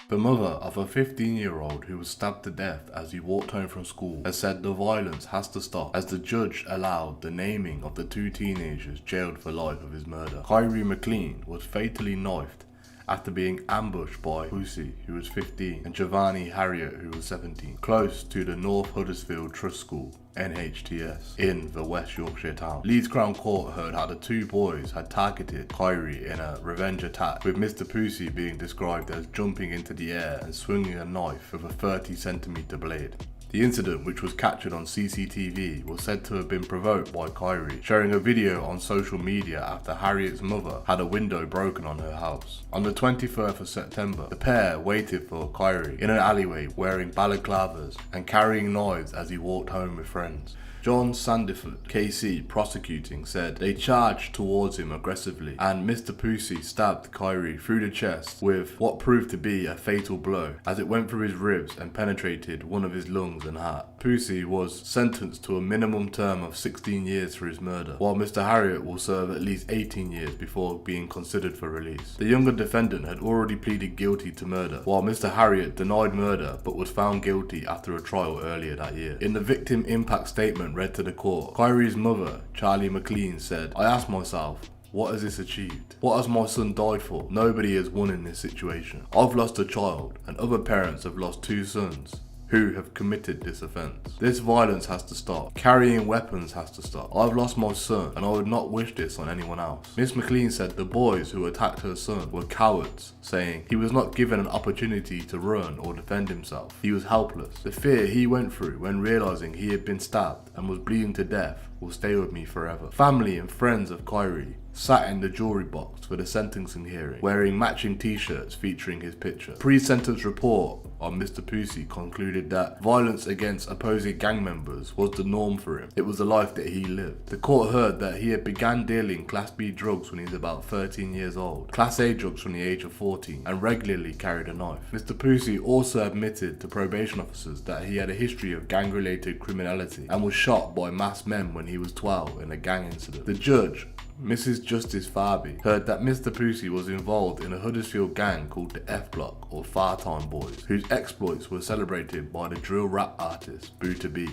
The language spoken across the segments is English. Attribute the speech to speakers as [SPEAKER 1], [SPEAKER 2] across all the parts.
[SPEAKER 1] The mother of a 15-year-old who was stabbed to death as he walked home from school has said the violence has to stop as the judge allowed the naming of the two teenagers jailed for life of his murder. Kyrie McLean was fatally knifed after being ambushed by Pussy, who was 15, and Giovanni Harriet, who was 17, close to the North Huddersfield Trust School, NHTS, in the West Yorkshire town. Leeds Crown Court heard how the two boys had targeted Kyrie in a revenge attack, with Mr. Pussy being described as jumping into the air and swinging a knife with a 30cm blade. The incident, which was captured on CCTV, was said to have been provoked by Kyrie, sharing a video on social media after Harriet's mother had a window broken on her house. On the 23rd of September, the pair waited for Kyrie in an alleyway wearing balaclavas and carrying knives as he walked home with friends. John Sandiford, KC, prosecuting, said they charged towards him aggressively and Mr. Pussy stabbed Kyrie through the chest with what proved to be a fatal blow as it went through his ribs and penetrated one of his lungs and heart. Pussy was sentenced to a minimum term of 16 years for his murder, while Mr. Harriet will serve at least 18 years before being considered for release. The younger defendant had already pleaded guilty to murder, while Mr. Harriet denied murder but was found guilty after a trial earlier that year. In the victim impact statement read to the court, Kyrie's mother, Charlie McLean, said, "I asked myself, what has this achieved? What has my son died for? Nobody has won in this situation. I've lost a child and other parents have lost two sons who have committed this offence. This violence has to stop. Carrying weapons has to stop. I've lost my son and I would not wish this on anyone else." Miss McLean said the boys who attacked her son were cowards, saying he was not given an opportunity to run or defend himself. He was helpless. The fear he went through when realising he had been stabbed and was bleeding to death will stay with me forever. Family and friends of Kyrie sat in the jury box for the sentencing hearing, wearing matching t-shirts featuring his picture. Pre-sentence report on Mr. Pussy concluded that violence against opposing gang members was the norm for him. It was the life that he lived. The court heard that he had began dealing Class B drugs when he was about 13 years old, Class A drugs from the age of 14, and regularly carried a knife. Mr. Pussy also admitted to probation officers that he had a history of gang-related criminality and was shot by masked men when he was 12 in a gang incident. The judge, Mrs. Justice Farby, heard that Mr. Pussy was involved in a Huddersfield gang called the F Block, or Far Time Boys, whose exploits were celebrated by the drill rap artist Booter B.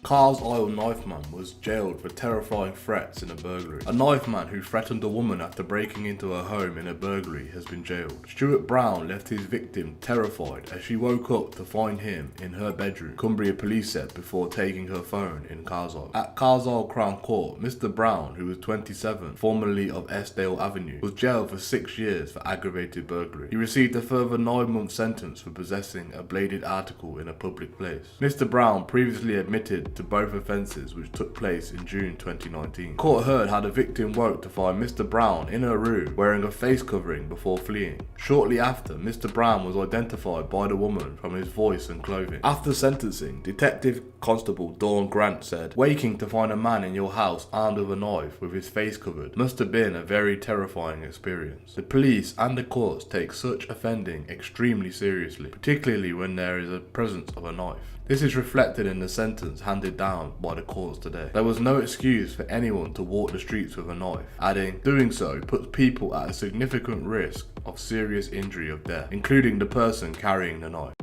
[SPEAKER 1] Carlisle Knifeman was jailed for terrifying threats in a burglary. A knifeman who threatened a woman after breaking into her home in a burglary has been jailed. Stuart Brown left his victim terrified as she woke up to find him in her bedroom, Cumbria police said before taking her phone in Carlisle. At Carlisle Crown Court, Mr. Brown, who was 27, formerly of Estdale Avenue, was jailed for 6 years for aggravated burglary. He received a further 9-month sentence for possessing a bladed article in a public place. Mr. Brown previously admitted to both offences, which took place in June 2019. Court heard how the victim woke to find Mr. Brown in her room wearing a face covering before fleeing. Shortly after, Mr. Brown was identified by the woman from his voice and clothing. After sentencing, Detective Constable Dawn Grant said, "Waking to find a man in your house armed with a knife with his face covered must have been a very terrifying experience. The police and the courts take such offending extremely seriously, particularly when there is a presence of a knife. This is reflected in the sentence handed down by the courts today. There was no excuse for anyone to walk the streets with a knife," adding, "Doing so puts people at a significant risk of serious injury or death, including the person carrying the knife."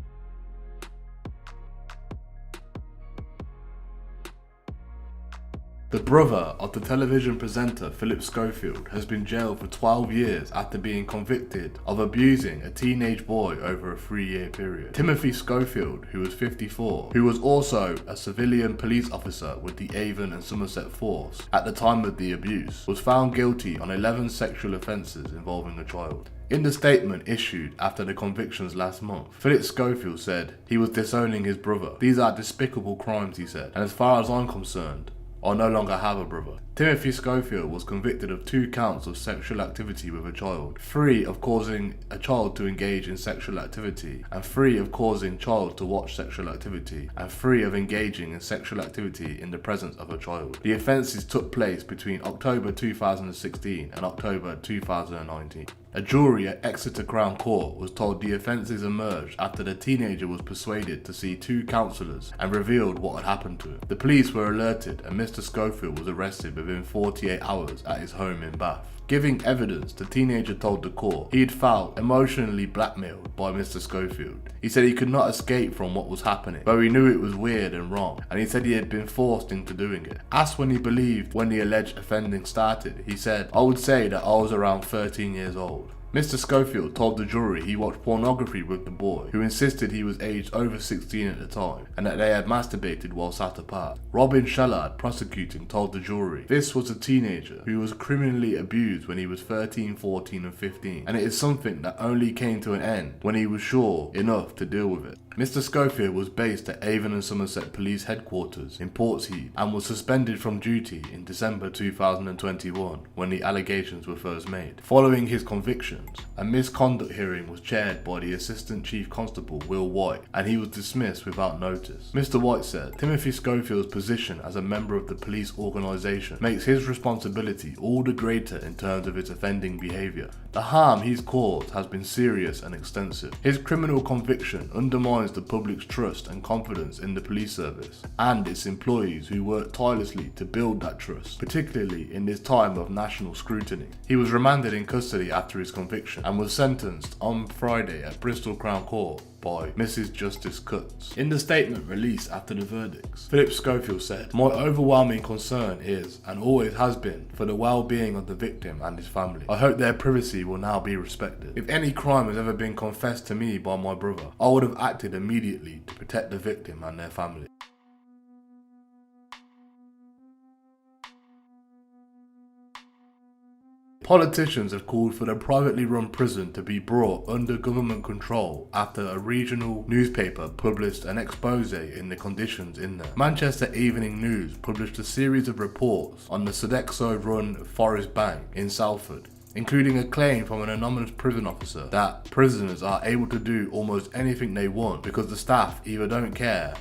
[SPEAKER 1] The brother of the television presenter Phillip Schofield has been jailed for 12 years after being convicted of abusing a teenage boy over a 3-year period. Timothy Schofield, who was 54, who was also a civilian police officer with the Avon and Somerset Force at the time of the abuse, was found guilty on 11 sexual offences involving a child. In the statement issued after the convictions last month, Phillip Schofield said he was disowning his brother. "These are despicable crimes," he said, "and as far as I'm concerned, I no longer have a brother." Timothy Schofield was convicted of 2 counts of sexual activity with a child, 3 of causing a child to engage in sexual activity, and 3 of causing child to watch sexual activity, and 3 of engaging in sexual activity in the presence of a child. The offences took place between October 2016 and October 2019. A jury at Exeter Crown Court was told the offences emerged after the teenager was persuaded to see 2 counsellors and revealed what had happened to him. The police were alerted and Mr. Schofield was arrested within 48 hours at his home in Bath. Giving evidence, the teenager told the court he'd felt emotionally blackmailed by Mr. Schofield. He said he could not escape from what was happening, though he knew it was weird and wrong, and he said he had been forced into doing it. Asked when he believed when the alleged offending started, he said, "I would say that I was around 13 years old." Mr. Schofield told the jury he watched pornography with the boy, who insisted he was aged over 16 at the time, and that they had masturbated while sat apart. Robin Shallard, prosecuting, told the jury this was a teenager who was criminally abused when he was 13, 14 and 15, and it is something that only came to an end when he was sure enough to deal with it. Mr. Schofield was based at Avon and Somerset Police Headquarters in Portsheath and was suspended from duty in December 2021 when the allegations were first made. Following his convictions, a misconduct hearing was chaired by the Assistant Chief Constable Will White and he was dismissed without notice. Mr. White said, "Timothy Schofield's position as a member of the police organisation makes his responsibility all the greater in terms of his offending behaviour. The harm he's caused has been serious and extensive. His criminal conviction undermines the public's trust and confidence in the police service and its employees who work tirelessly to build that trust, particularly in this time of national scrutiny." He was remanded in custody after his conviction and was sentenced on Friday at Bristol Crown Court by Mrs. Justice Cutts. In the statement released after the verdicts, Phillip Schofield said, "My overwhelming concern is, and always has been, for the well-being of the victim and his family. I hope their privacy will now be respected. If any crime has ever been confessed to me by my brother, I would have acted immediately to protect the victim and their family." Politicians have called for the privately run prison to be brought under government control after a regional newspaper published an expose in the conditions in there. Manchester Evening News published a series of reports on the Sodexo-run Forest Bank in Salford, including a claim from an anonymous prison officer that prisoners are able to do almost anything they want because the staff either don't care,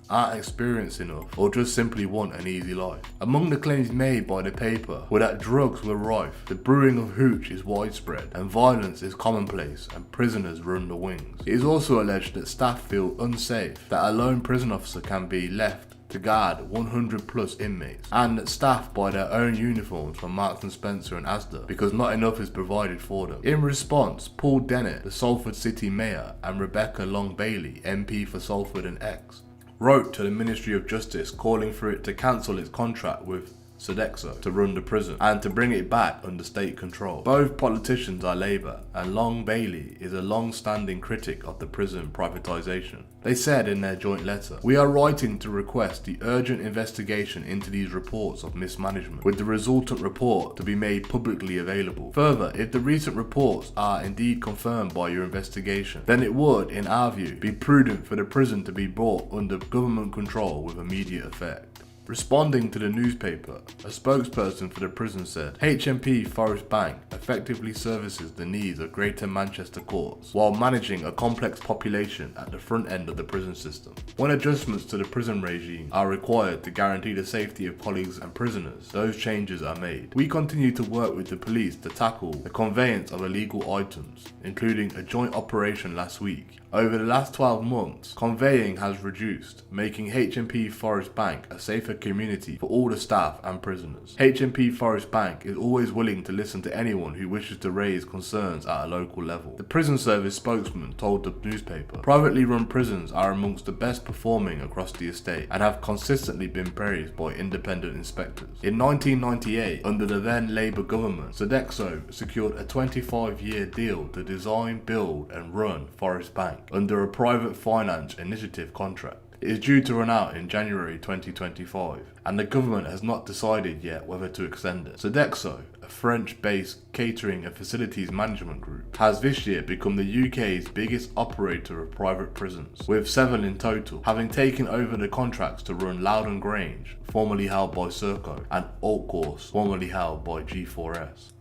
[SPEAKER 1] aren't experienced enough, or just simply want an easy life. Among the claims made by the paper were that drugs were rife, the brewing of hooch is widespread, and violence is commonplace, and prisoners run the wings. It is also alleged that staff feel unsafe, that a lone prison officer can be left to guard 100 plus inmates, and that staff buy their own uniforms from Marks and Spencer and Asda because not enough is provided for them. In response, Paul Dennett, the Salford City Mayor, and Rebecca Long Bailey, MP for Salford and X, wrote to the Ministry of Justice calling for it to cancel its contract with Sodexo to run the prison and to bring it back under state control. Both politicians are Labour, and Long Bailey is a long-standing critic of the prison privatisation. They said in their joint letter, "We are writing to request the urgent investigation into these reports of mismanagement, with the resultant report to be made publicly available. Further, if the recent reports are indeed confirmed by your investigation, then it would, in our view, be prudent for the prison to be brought under government control with immediate effect." Responding to the newspaper, a spokesperson for the prison said, "HMP Forest Bank effectively services the needs of Greater Manchester courts while managing a complex population at the front end of the prison system. When adjustments to the prison regime are required to guarantee the safety of colleagues and prisoners, those changes are made. We continue to work with the police to tackle the conveyance of illegal items, including a joint operation last week. Over the last 12 months, conveying has reduced, making HMP Forest Bank a safer community for all the staff and prisoners. HMP Forest Bank is always willing to listen to anyone who wishes to raise concerns at a local level." The prison service spokesman told the newspaper, "Privately run prisons are amongst the best performing across the estate and have consistently been praised by independent inspectors. In 1998, under the then Labour government, Sodexo secured a 25-year deal to design, build and run Forest Bank under a private finance initiative contract. It is due to run out in January 2025, and the government has not decided yet whether to extend it. Sodexo, a French-based catering and facilities management group, has this year become the UK's biggest operator of private prisons, with 7 in total, having taken over the contracts to run Loudon Grange, formerly held by Serco, and Alt Course, formerly held by G4S.